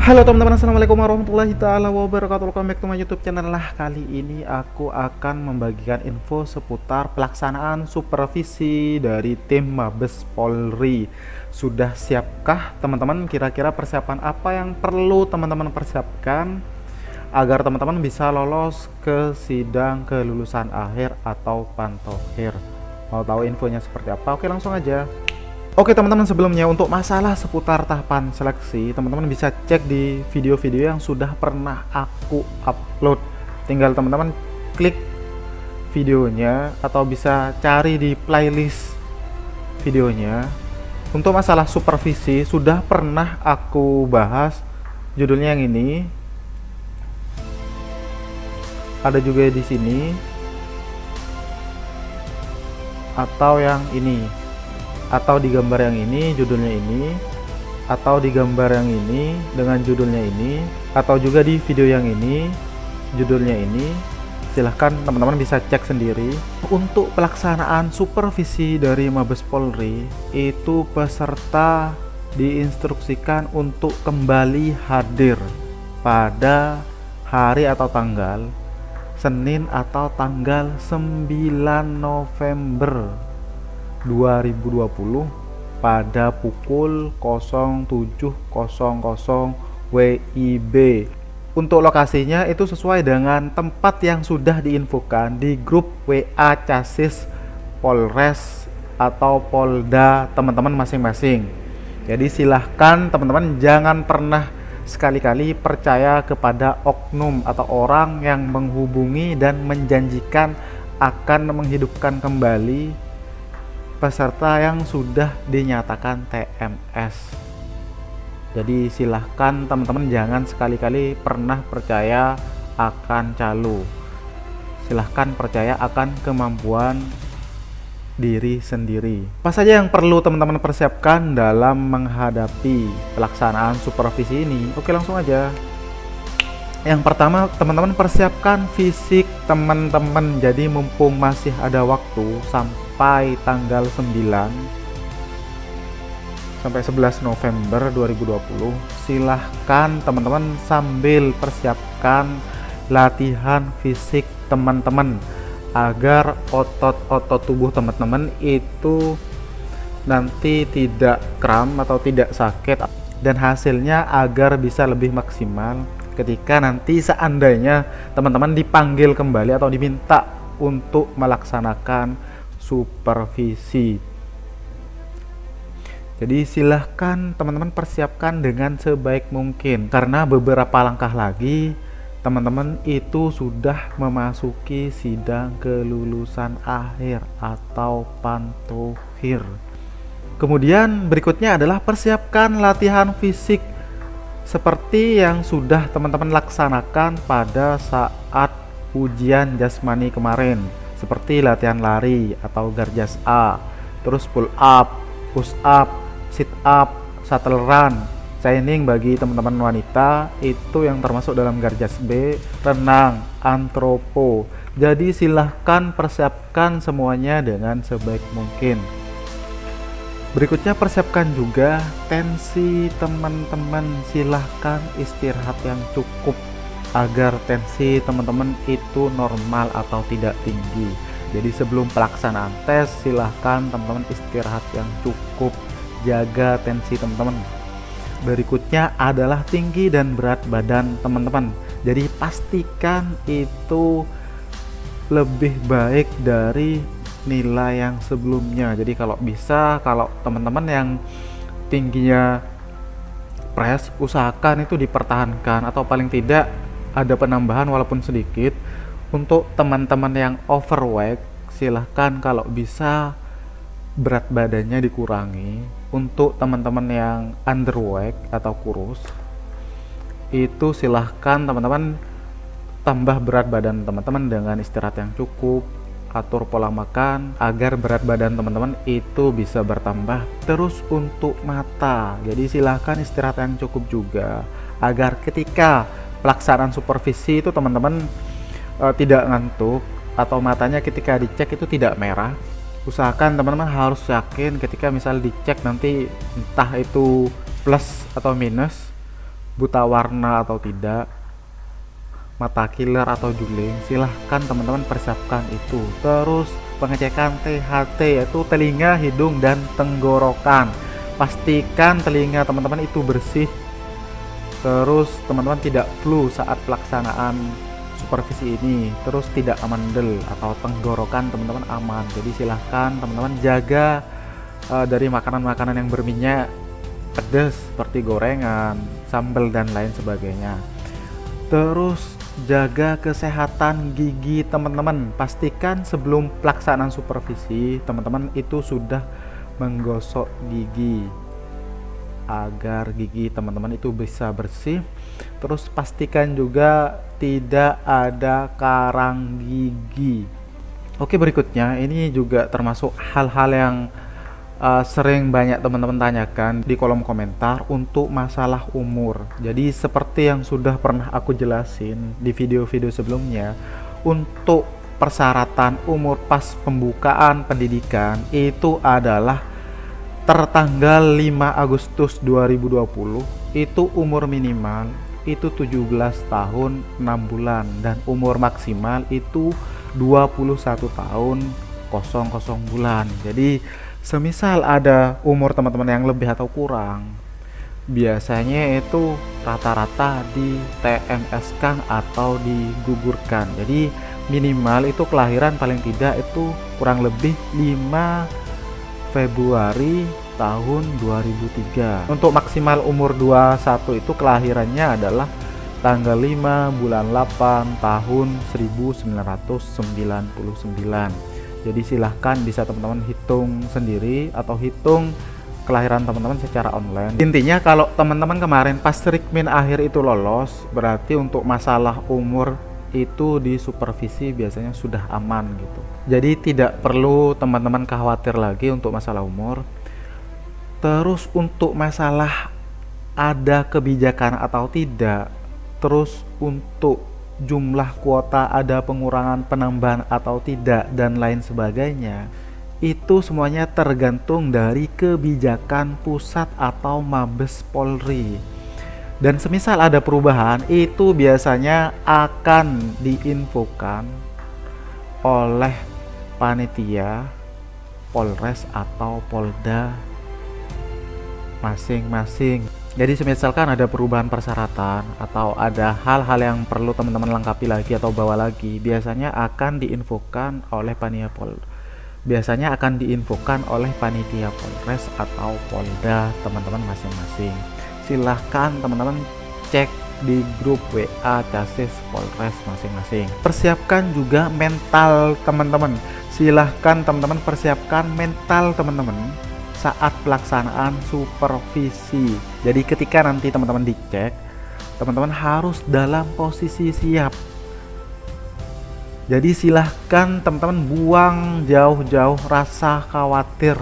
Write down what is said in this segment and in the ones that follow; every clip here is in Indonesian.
Halo teman-teman, assalamualaikum warahmatullahi taala wabarakatuh. Welcome back to my YouTube channel. Kali ini aku akan membagikan info seputar pelaksanaan supervisi dari tim Mabes Polri. Sudah siapkah teman-teman? Kira-kira persiapan apa yang perlu teman-teman persiapkan agar teman-teman bisa lolos ke sidang kelulusan akhir atau pantohir? Mau tahu infonya seperti apa? Oke, langsung aja. Oke teman-teman, sebelumnya untuk masalah seputar tahapan seleksi, teman-teman bisa cek di video-video yang sudah pernah aku upload. Tinggal teman-teman klik videonya atau bisa cari di playlist videonya. Untuk masalah supervisi sudah pernah aku bahas, judulnya yang ini. Ada juga di sini atau yang ini. Atau di gambar yang ini judulnya ini, atau di gambar yang ini dengan judulnya ini, atau juga di video yang ini judulnya ini. Silahkan teman-teman bisa cek sendiri. Untuk pelaksanaan supervisi dari Mabes Polri itu peserta diinstruksikan untuk kembali hadir pada hari atau tanggal Senin atau tanggal 9 November 2020 pada pukul 07.00 WIB. Untuk lokasinya itu sesuai dengan tempat yang sudah diinfokan di grup WA Casis Polres atau Polda teman-teman masing-masing. Jadi silahkan teman-teman jangan pernah sekali-kali percaya kepada oknum atau orang yang menghubungi dan menjanjikan akan menghidupkan kembali peserta yang sudah dinyatakan TMS. Jadi silahkan teman-teman jangan sekali-kali pernah percaya akan calo. Silahkan percaya akan kemampuan diri sendiri. Apa saja yang perlu teman-teman persiapkan dalam menghadapi pelaksanaan supervisi ini? Oke, langsung aja. Yang pertama, teman-teman persiapkan fisik teman-teman. Jadi mumpung masih ada waktu sampai tanggal 9 sampai 11 November 2020, silahkan teman-teman sambil persiapkan latihan fisik teman-teman agar otot-otot tubuh teman-teman itu nanti tidak kram atau tidak sakit, dan hasilnya agar bisa lebih maksimal ketika nanti seandainya teman-teman dipanggil kembali atau diminta untuk melaksanakan supervisi. Jadi silahkan teman-teman persiapkan dengan sebaik mungkin, karena beberapa langkah lagi teman-teman itu sudah memasuki sidang kelulusan akhir atau pantohir. Kemudian berikutnya adalah persiapkan latihan fisik seperti yang sudah teman-teman laksanakan pada saat ujian jasmani kemarin, seperti latihan lari atau garjas A, terus pull up, push up, sit up, shuttle run, training bagi teman-teman wanita itu yang termasuk dalam garjas B, renang, antropo. Jadi silahkan persiapkan semuanya dengan sebaik mungkin. Berikutnya persiapkan juga tensi teman-teman. Silahkan istirahat yang cukup agar tensi teman-teman itu normal atau tidak tinggi. Jadi sebelum pelaksanaan tes silahkan teman-teman istirahat yang cukup, jaga tensi teman-teman. Berikutnya adalah tinggi dan berat badan teman-teman. Jadi pastikan itu lebih baik dari nilai yang sebelumnya. Jadi kalau bisa, kalau teman-teman yang tingginya press, usahakan itu dipertahankan atau paling tidak ada penambahan walaupun sedikit. Untuk teman-teman yang overweight, silahkan kalau bisa berat badannya dikurangi. Untuk teman-teman yang underweight atau kurus, itu silahkan teman-teman tambah berat badan teman-teman dengan istirahat yang cukup, atur pola makan agar berat badan teman-teman itu bisa bertambah. Terus untuk mata, jadi silahkan istirahat yang cukup juga agar ketika pelaksanaan supervisi itu teman-teman tidak ngantuk atau matanya ketika dicek itu tidak merah. Usahakan teman-teman harus yakin ketika misal dicek nanti entah itu plus atau minus, buta warna atau tidak, mata killer atau juling, silahkan teman-teman persiapkan itu. Terus pengecekan THT, yaitu telinga, hidung, dan tenggorokan. Pastikan telinga teman-teman itu bersih. Terus teman-teman tidak flu saat pelaksanaan supervisi ini. Terus tidak amandel atau tenggorokan teman-teman aman. Jadi silahkan teman-teman jaga dari makanan-makanan yang berminyak, pedas seperti gorengan, sambal, dan lain sebagainya. Terus jaga kesehatan gigi teman-teman. Pastikan sebelum pelaksanaan supervisi teman-teman itu sudah menggosok gigi agar gigi teman-teman itu bisa bersih. Terus pastikan juga tidak ada karang gigi. Oke, berikutnya ini juga termasuk hal-hal yang sering banyak teman-teman tanyakan di kolom komentar untuk masalah umur. Jadi seperti yang sudah pernah aku jelasin di video-video sebelumnya, untuk persyaratan umur pas pembukaan pendidikan itu adalah tertanggal 5 Agustus 2020, itu umur minimal itu 17 tahun 6 bulan dan umur maksimal itu 21 tahun 00 bulan. Jadi semisal ada umur teman-teman yang lebih atau kurang, biasanya itu rata-rata di TMS-kan atau digugurkan. Jadi minimal itu kelahiran paling tidak itu kurang lebih 5 Februari tahun 2003. Untuk maksimal umur 21 itu kelahirannya adalah tanggal 5 bulan 8 tahun 1999. Jadi silahkan bisa teman-teman hitung sendiri atau hitung kelahiran teman-teman secara online. Intinya kalau teman-teman kemarin pas Rikmin akhir itu lolos, berarti untuk masalah umur itu di supervisi biasanya sudah aman gitu. Jadi tidak perlu teman-teman khawatir lagi untuk masalah umur. Terus untuk masalah ada kebijakan atau tidak, terus untuk jumlah kuota ada pengurangan, penambahan atau tidak, dan lain sebagainya, itu semuanya tergantung dari kebijakan pusat atau Mabes Polri. Dan semisal ada perubahan, itu biasanya akan diinfokan oleh panitia Polres atau Polda masing-masing. Jadi semisalkan ada perubahan persyaratan atau ada hal-hal yang perlu teman-teman lengkapi lagi atau bawa lagi, biasanya akan diinfokan oleh panitia panitia Polres atau Polda teman-teman masing-masing. Silahkan teman-teman cek di grup WA Casis Polres masing-masing. Persiapkan juga mental teman-teman. Silahkan teman-teman persiapkan mental teman-teman saat pelaksanaan supervisi. Jadi ketika nanti teman-teman dicek, teman-teman harus dalam posisi siap. Jadi silahkan teman-teman buang jauh-jauh rasa khawatir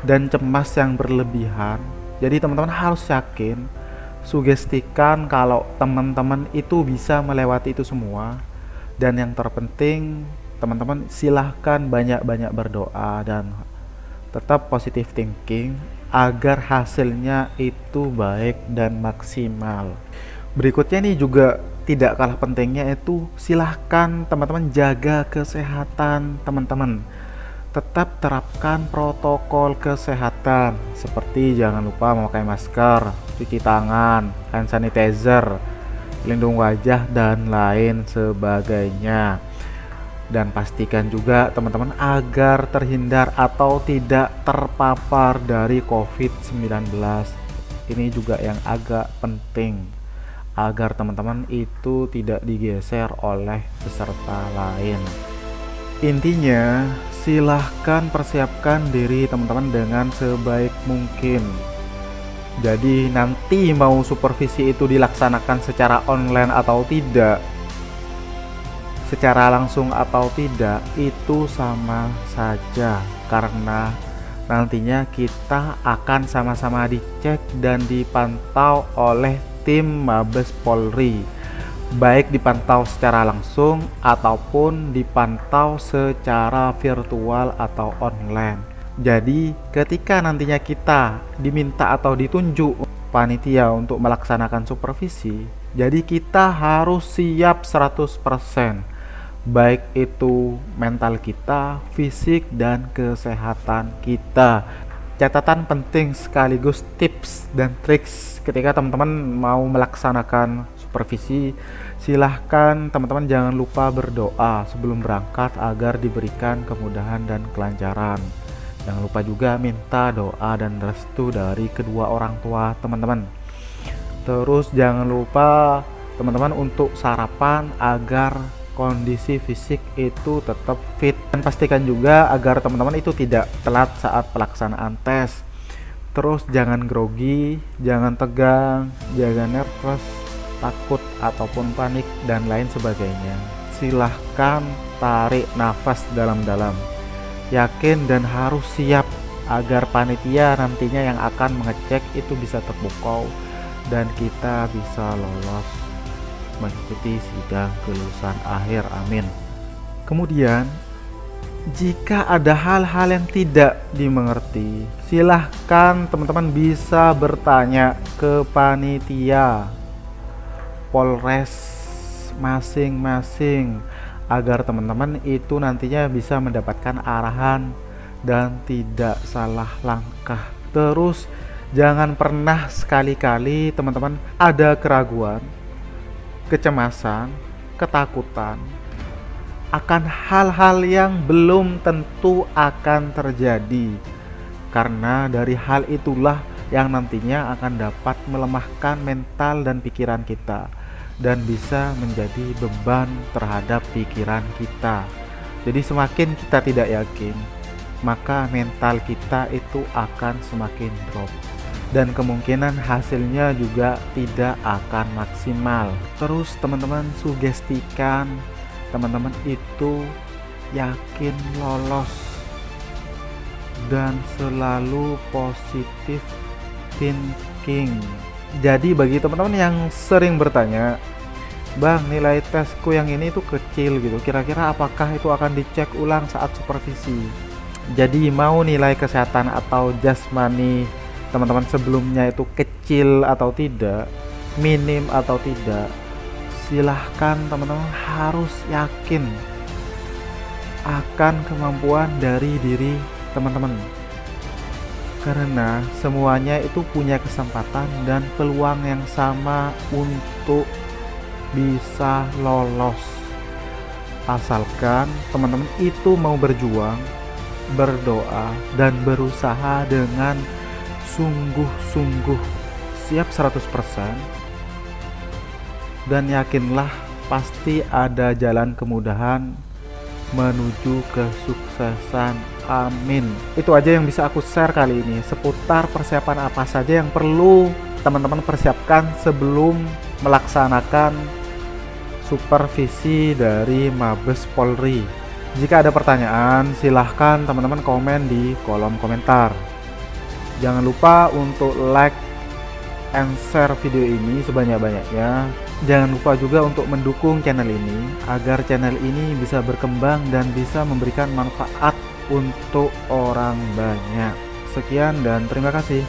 dan cemas yang berlebihan. Jadi teman-teman harus yakin, sugestikan kalau teman-teman itu bisa melewati itu semua. Dan yang terpenting, teman-teman silahkan banyak-banyak berdoa dan tetap positive thinking agar hasilnya itu baik dan maksimal. Berikutnya nih juga tidak kalah pentingnya, itu silahkan teman-teman jaga kesehatan teman-teman. Tetap terapkan protokol kesehatan seperti jangan lupa memakai masker, cuci tangan, hand sanitizer, pelindung wajah, dan lain sebagainya. Dan pastikan juga teman-teman agar terhindar atau tidak terpapar dari COVID-19. Ini juga yang agak penting agar teman-teman itu tidak digeser oleh peserta lain. Intinya silahkan persiapkan diri teman-teman dengan sebaik mungkin. Jadi nanti mau supervisi itu dilaksanakan secara online atau tidak, secara langsung atau tidak, itu sama saja, karena nantinya kita akan sama-sama dicek dan dipantau oleh tim Mabes Polri, baik dipantau secara langsung ataupun dipantau secara virtual atau online. Jadi ketika nantinya kita diminta atau ditunjuk panitia untuk melaksanakan supervisi, jadi kita harus siap 100%, baik itu mental kita, fisik, dan kesehatan kita. Catatan penting sekaligus tips dan triks ketika teman-teman mau melaksanakan supervisi, silahkan teman-teman jangan lupa berdoa sebelum berangkat agar diberikan kemudahan dan kelancaran. Jangan lupa juga minta doa dan restu dari kedua orang tua teman-teman. Terus jangan lupa teman-teman untuk sarapan agar kondisi fisik itu tetap fit, dan pastikan juga agar teman-teman itu tidak telat saat pelaksanaan tes. Terus jangan grogi, jangan tegang, jangan nervous, takut ataupun panik dan lain sebagainya. Silahkan tarik nafas dalam-dalam, yakin dan harus siap agar panitia nantinya yang akan mengecek itu bisa terpukau dan kita bisa lolos mengikuti sidang kelulusan akhir. Amin. Kemudian jika ada hal-hal yang tidak dimengerti, silahkan teman-teman bisa bertanya ke panitia Polres masing-masing agar teman-teman itu nantinya bisa mendapatkan arahan dan tidak salah langkah. Terus jangan pernah sekali-kali teman-teman ada keraguan, kecemasan, ketakutan akan hal-hal yang belum tentu akan terjadi, karena dari hal itulah yang nantinya akan dapat melemahkan mental dan pikiran kita dan bisa menjadi beban terhadap pikiran kita. Jadi semakin kita tidak yakin, maka mental kita itu akan semakin drop dan kemungkinan hasilnya juga tidak akan maksimal. Terus teman-teman sugestikan teman-teman itu yakin lolos dan selalu positif thinking. Jadi bagi teman-teman yang sering bertanya, Bang, nilai tesku yang ini tuh kecil gitu, kira-kira apakah itu akan dicek ulang saat supervisi? Jadi mau nilai kesehatan atau jasmani teman-teman sebelumnya itu kecil atau tidak, minim atau tidak, silahkan teman-teman harus yakin akan kemampuan dari diri teman-teman, karena semuanya itu punya kesempatan dan peluang yang sama untuk bisa lolos, asalkan teman-teman itu mau berjuang, berdoa, dan berusaha dengan sungguh-sungguh, siap 100%, dan yakinlah pasti ada jalan kemudahan menuju kesuksesan. Amin. Itu aja yang bisa aku share kali ini seputar persiapan apa saja yang perlu teman-teman persiapkan sebelum melaksanakan supervisi dari Mabes Polri. Jika ada pertanyaan, silahkan teman-teman komen di kolom komentar. Jangan lupa untuk like and share video ini sebanyak-banyaknya. Jangan lupa juga untuk mendukung channel ini agar channel ini bisa berkembang dan bisa memberikan manfaat untuk orang banyak. Sekian dan terima kasih.